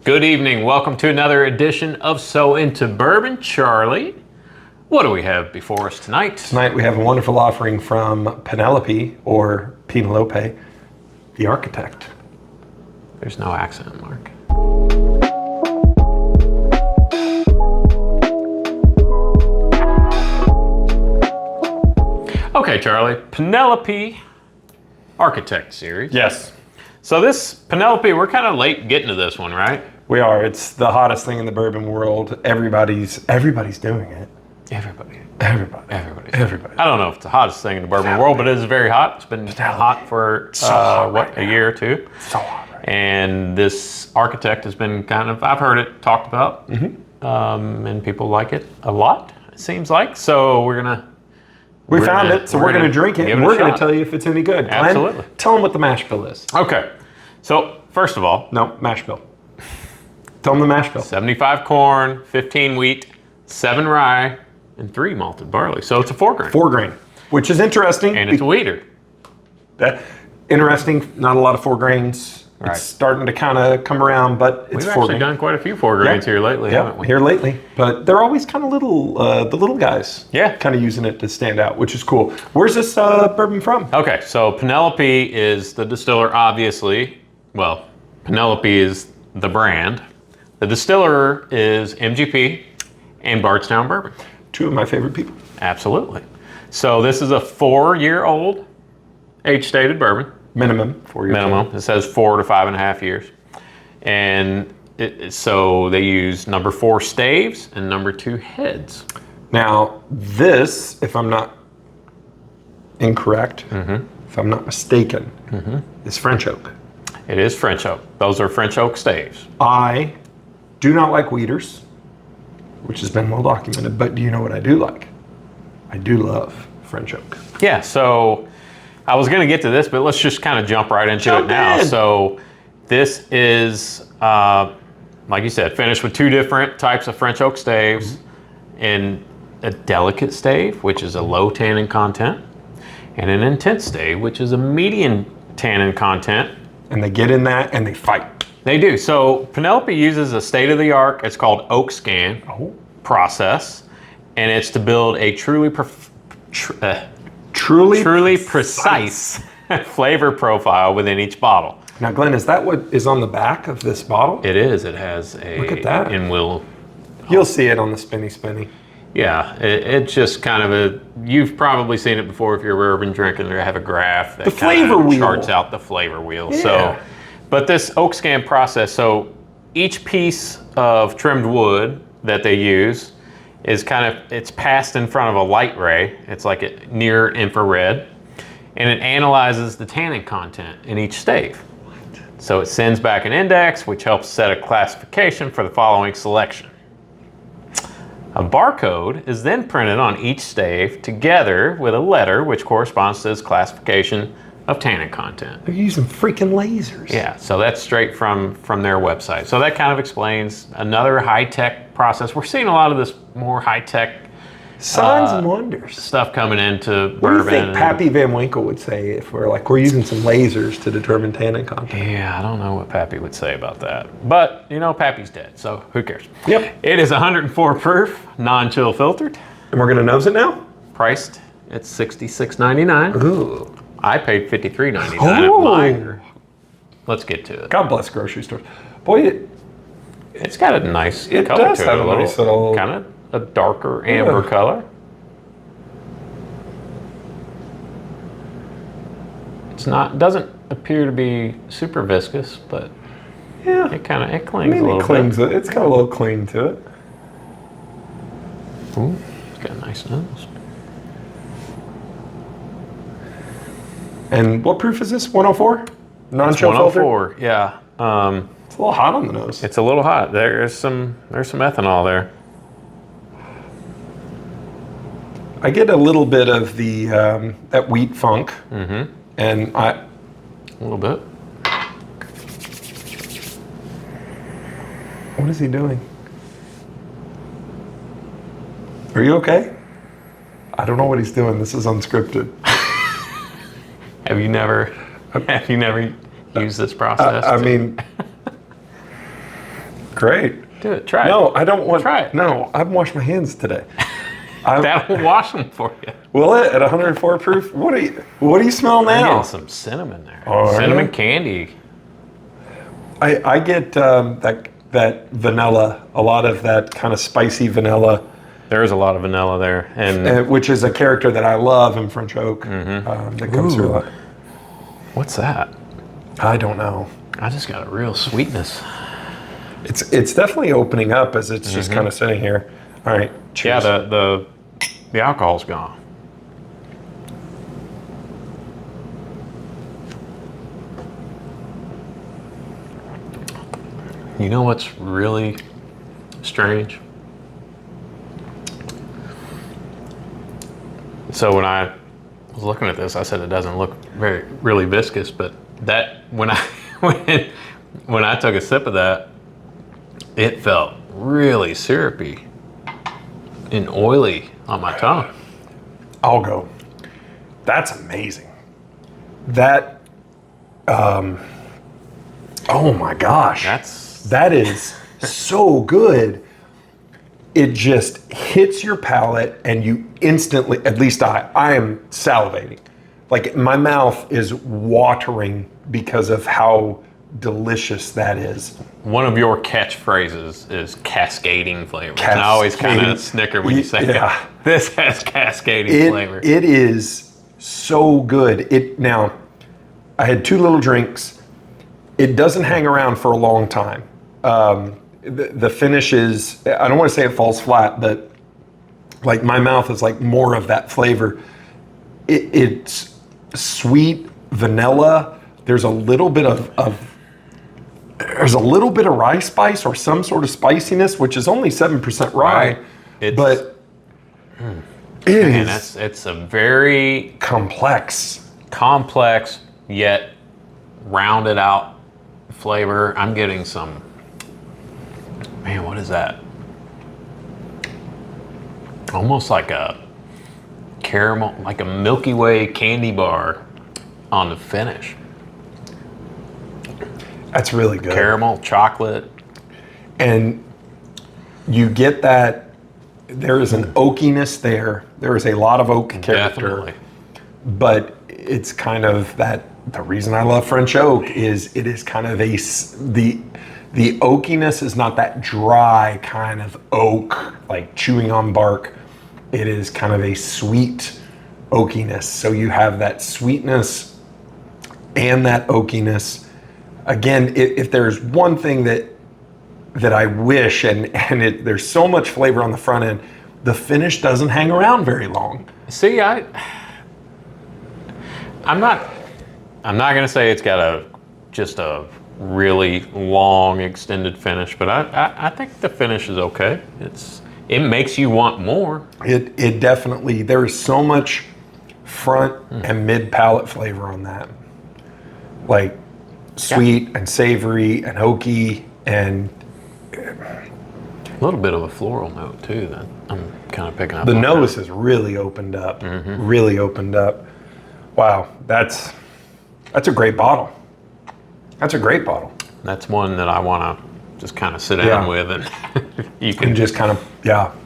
Good evening. Welcome to another edition of So Into Bourbon. Charlie, what do we have before us tonight? Tonight we have a wonderful offering from Penelope, or Penelope, the Architect. There's no accent mark. Okay, Charlie, Penelope Architect series. Yes. So this, Penelope, we're kind of late getting to this one, right? We are. It's the hottest thing in the bourbon world. Everybody's doing it. Everybody. I don't know if it's the hottest thing in the bourbon world, but it is very hot. It's been hot for, a year or two. So hot right And this Architect has been kind of, I've heard it talked about, and people like it a lot, it seems like. So we're found it, so we're going to drink it, and we're going to tell you if it's any good. Glenn, Absolutely. tell them what the Mashbill is. Okay. So first of all, No, Mashbill. Tell them the Mashbill. 75 corn, 15 wheat, 7 rye, and 3 malted barley. So it's a 4 grain. 4 grain, which is interesting. And it's a wheater. Interesting, not a lot of 4 grains. Right. It's starting to kind of come around, but it's We've 4 actually grain. done quite a few 4 grains here lately, haven't we? Here lately. But they're always kind of little, the little guys. Yeah. Kind of using it to stand out, which is cool. Where's this bourbon from? Okay, so Penelope is the distiller, obviously. Well, Penelope is the brand. The distiller is MGP and Bardstown Bourbon. 2 of my favorite people. Absolutely. So this is a 4-year-old age-stated bourbon. Minimum 4 years. Minimum. It says 4 to 5.5 years. And so they use number 4 staves and number 2 heads. Now, this, if I'm not incorrect, if I'm not mistaken, is French oak. It is French oak. Those are French Oak Staves. I do not like wheaters, which has been well documented, but do you know what I do like? I do love French oak. Yeah, so I was going to get to this, but let's just kind of jump right into it now. So this is, like you said, finished with 2 different types of French Oak Staves, and a delicate stave, which is a low tannin content, and an intense stave, which is a medium tannin content. And they get in that and they fight. They do. So Penelope uses a state-of-the-art, it's called oak scan process, and it's to build a truly precise flavor profile within each bottle. Now, Glenn, is that what is on the back of this bottle? It is. It has a. Look at that. And You'll see it on the spinny. Yeah, it's just kind of a. You've probably seen it before if you're a bourbon drinker. They have a graph that The flavor wheel charts out the flavor wheel. Yeah. So, but this oak scan process. So each piece of trimmed wood that they use is it's passed in front of a light ray. It's like a near infrared, and it analyzes the tannin content in each stave. So it sends back an index, which helps set a classification for the following selection. A barcode is then printed on each stave together with a letter which corresponds to its classification of tannin content. They're using freaking lasers. Yeah, so that's straight from their website. So that kind of explains another high-tech process. We're seeing a lot of this more high-tech Signs and wonders. stuff coming into What bourbon. do you think Pappy Van Winkle would say if we're using some lasers to determine tannin content? Yeah, I don't know what Pappy would say about that. But, Pappy's dead, so who cares? Yep. It is 104 proof, non-chill filtered, And we're gonna nose it now? priced at $66.99. Ooh. I paid $53.99 at Meijer. Let's get to it. God bless grocery stores. Boy, It's got a nice It color does to have it. a nice little- Kind of a darker amber color. Doesn't appear to be super viscous, but yeah. it clings I mean, a little it clings. bit. It's got a little cling to it. Ooh, it's got a nice nose. And what proof is this? 104? It's Non-chill filter? 104, yeah. It's a little hot on the nose. It's a little hot. There's some ethanol there. I get a little bit of the that wheat funk, and A little bit. What is he doing? Are you okay? I don't know what he's doing. This is unscripted. Have you never used this process? I mean, Great. Do it. Try it. No, I don't want. Try it. No, I've washed my hands today. That'll wash them for you. Will it at 104 proof? What do you smell I'm now? getting some cinnamon there. Oh, cinnamon yeah? candy. I get that vanilla, a lot of that kind of spicy vanilla, There is a lot of vanilla there, and which is a character that I love in French Oak. That comes through a lot. what's that? I don't know. I just got a real sweetness. It's definitely opening up as it's just kind of sitting here. All right, cheers. Yeah, the alcohol's gone. You know what's really strange? So when I was looking at this, I said it doesn't look really viscous, but that when I when I took a sip of that, it felt really syrupy and oily on my tongue. I'll go. That's amazing. That, oh my gosh. That is so good. It just hits your palate and you instantly, at least I am salivating. Like my mouth is watering because of how delicious that is. One of your catchphrases is cascading flavor. And I always kind of snicker when you say that. This has cascading flavor. It is so good. Now, I had 2 little drinks. It doesn't hang around for a long time. The finish is, I don't want to say it falls flat, but like my mouth is like more of that flavor. It's sweet vanilla. There's a little bit of rye spice or some sort of spiciness, which is only 7% rye. But it's a very complex yet rounded out flavor. I'm getting some, man, what is that? Almost like a caramel, like a Milky Way candy bar on the finish. That's really good. Caramel, chocolate. And you get that there is an oakiness there. There is a lot of oak character. Definitely. But it's kind of that, the reason I love French oak is it is kind of the oakiness is not that dry kind of oak, like chewing on bark. It is kind of a sweet oakiness. So you have that sweetness and that oakiness. Again, if there's one thing that I wish, and there's so much flavor on the front end, the finish doesn't hang around very long. See, I'm not gonna say it's got just a really long extended finish, but I think the finish is okay. It makes you want more. It definitely, there is so much front and mid palate flavor on that. Like sweet and savory and oaky and a little bit of a floral note too that I'm kind of picking up. The nose has really opened up. Really opened up. Wow, that's a great bottle. That's a great bottle. That's one that I want to just kind of sit down with, and you can just kind of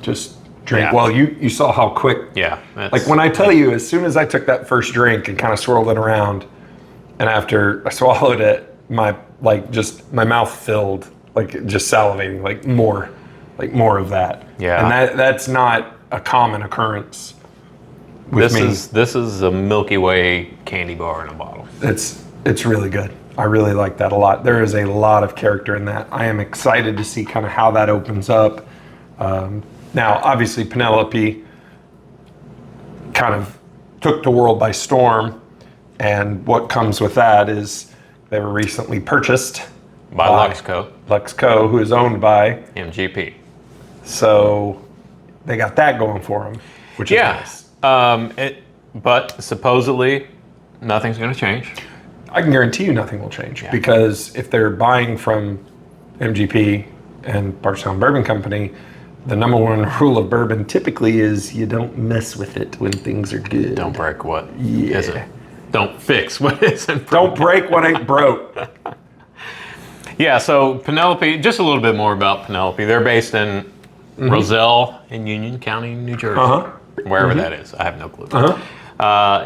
just drink. Yeah. Well, you saw how quick. Yeah. Like when I tell you, as soon as I took that first drink and kind of swirled it around, and after I swallowed it, my mouth filled, like just salivating, like more of that. Yeah. And that's not a common occurrence with me. This is a Milky Way candy bar in a bottle. It's really good. I really like that a lot. There is a lot of character in that. I am excited to see kind of how that opens up. Now, obviously, Penelope kind of took the world by storm, and what comes with that is they were recently purchased by Luxco, who is owned by MGP. So they got that going for them, which is nice. But supposedly nothing's going to change. I can guarantee you nothing will change because if they're buying from MGP and Bardstown Bourbon Company, the number one rule of bourbon typically is you don't mess with it when things are good. Don't break what isn't. Don't fix what isn't broken. Don't break what ain't broke. Yeah, so Penelope, just a little bit more about Penelope. They're based in Roselle in Union County, New Jersey, wherever that is. I have no clue.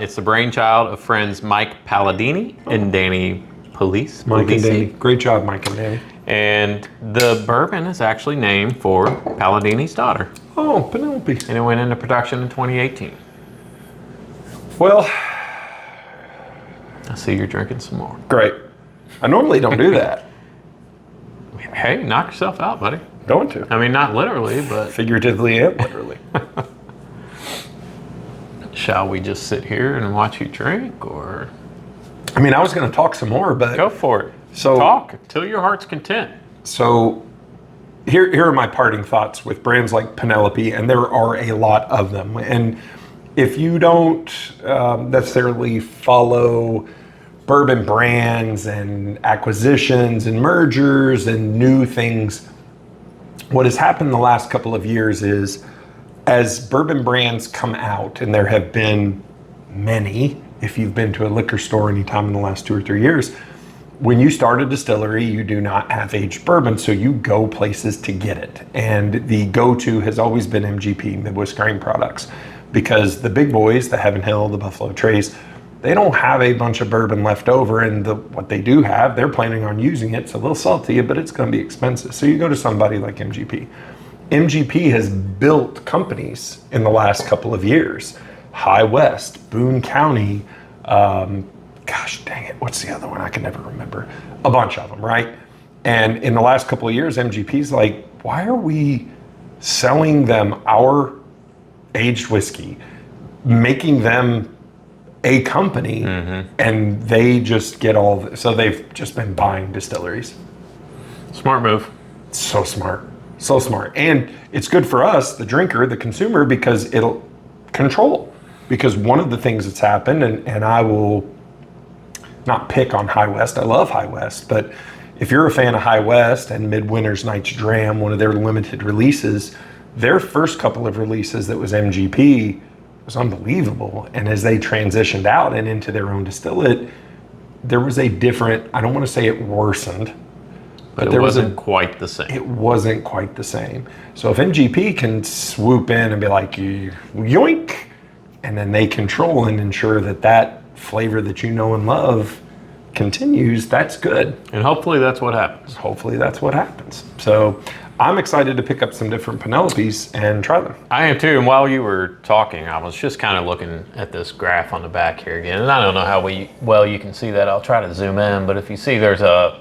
It's the brainchild of friends Mike Paladini and Danny Polise. Mike and Danny. Great job, Mike and Danny. And the bourbon is actually named for Paladini's daughter. Oh, Penelope. And it went into production in 2018. Well, I see you're drinking some more. great. I normally don't do that. Hey, knock yourself out, buddy. Going to. I mean, not literally, but Figuratively and literally. shall we just sit here and watch you drink, or I mean, I was going to talk some more, but go for it? So Talk till your heart's content. So here are my parting thoughts with brands like Penelope, and there are a lot of them. And if you don't necessarily follow bourbon brands and acquisitions and mergers and new things, what has happened the last couple of years is as bourbon brands come out, and there have been many, if you've been to a liquor store anytime in the last 2 or 3 years, when you start a distillery, you do not have aged bourbon, so you go places to get it. And the go-to has always been MGP, Midwest Grain Products, because the big boys, the Heaven Hill, the Buffalo Trace, they don't have a bunch of bourbon left over, and what they do have, they're planning on using it. It's a little salty, but it's going to be expensive. So you go to somebody like MGP. MGP has built companies in the last couple of years. High West, Boone County, gosh dang it, what's the other one? I can never remember. A bunch of them, right? And in the last couple of years, MGP's like, why are we selling them our aged whiskey, making them a company, and they just get all the, so they've just been buying distilleries. Smart move. So smart. So smart. And it's good for us, the drinker, the consumer, because it'll control. Because one of the things that's happened, and I will not pick on High West, I love High West, but if you're a fan of High West and Midwinter's Night's Dram, one of their limited releases, their first couple of releases that was MGP was unbelievable. And as they transitioned out and into their own distillate, there was a different, I don't want to say it worsened, but there wasn't quite the same. It wasn't quite the same. So if MGP can swoop in and be like, yoink, and then they control and ensure that that flavor that you know and love continues, that's good. And hopefully that's what happens. Hopefully that's what happens. So I'm excited to pick up some different Penelopes and try them. I am too, and while you were talking, I was just kind of looking at this graph on the back here again, and I don't know how well you can see that. I'll try to zoom in, but if you see there's a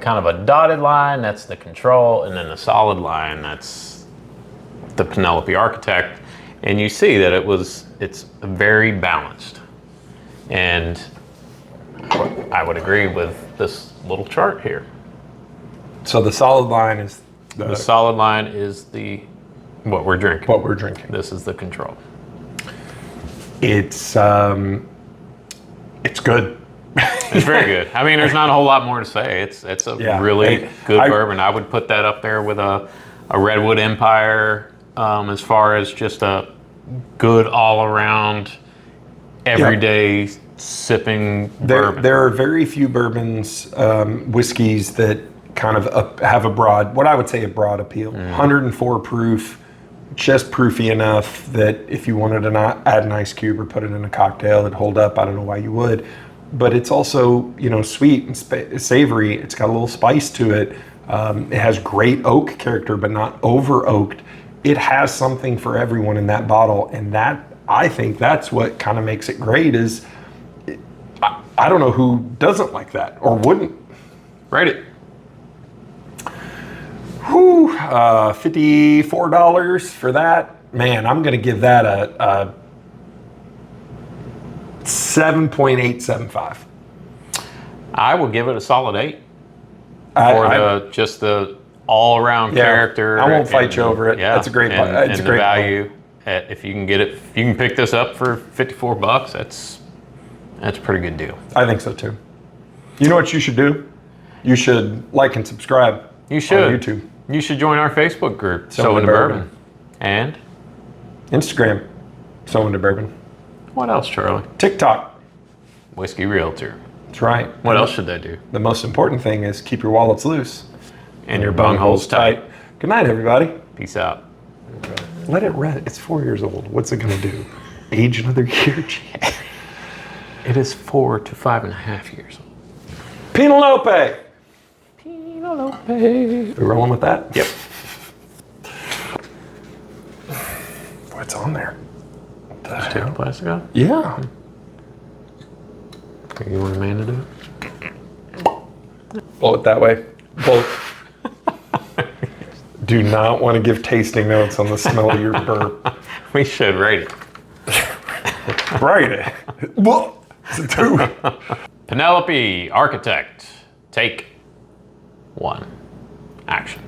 kind of a dotted line, that's the control, and then the solid line, that's the Penelope Architect, and you see that it's very balanced. And I would agree with this little chart here. So the solid line is The solid line is what we're drinking. what we're drinking. This is the control. It's good. It's very good. I mean, there's not a whole lot more to say. It's a really good bourbon. I would put that up there with a Redwood Empire as far as just a good all-around, everyday sipping bourbon. There are very few bourbons, whiskeys that kind of have what I would say a broad appeal. 104 proof, just proofy enough that if you wanted to not add an ice cube or put it in a cocktail, it'd hold up. I don't know why you would. But it's also, sweet and savory. It's got a little spice to it. It has great oak character, but not over oaked. It has something for everyone in that bottle. And I think that's what kind of makes it great is, I don't know who doesn't like that or wouldn't. Rate it. $54 for that. Man, I'm going to give that a 7.875. I will give it a solid 8 for just the all-around character. I won't fight you over it. Yeah, that's a great. It's a great value. If you can get it, if you can pick this up for $54, that's a pretty good deal. I think so too. You know what you should do? You should like and subscribe. You should. On YouTube. You should join our Facebook group, So Into Bourbon. And Instagram, So Into Bourbon. what else, Charlie? TikTok, Whiskey Realtor. That's right. What else should they do? The most important thing is keep your wallets loose And your bung holes tight. Good night, everybody. Peace out. Let it rest. It's 4 years old. What's it going to do? Age another year? It is 4 to 5.5 years old. Penelope! Penelope. We rolling with that? Yep. What's on there? Just take the plastic off. Yeah. You want a man to do it? Blow it that way. Blow. Do not want to give tasting notes on the smell of your burp. We should rate it. Right. Whoa. It's a 2. Penelope Architect, take 1. Action.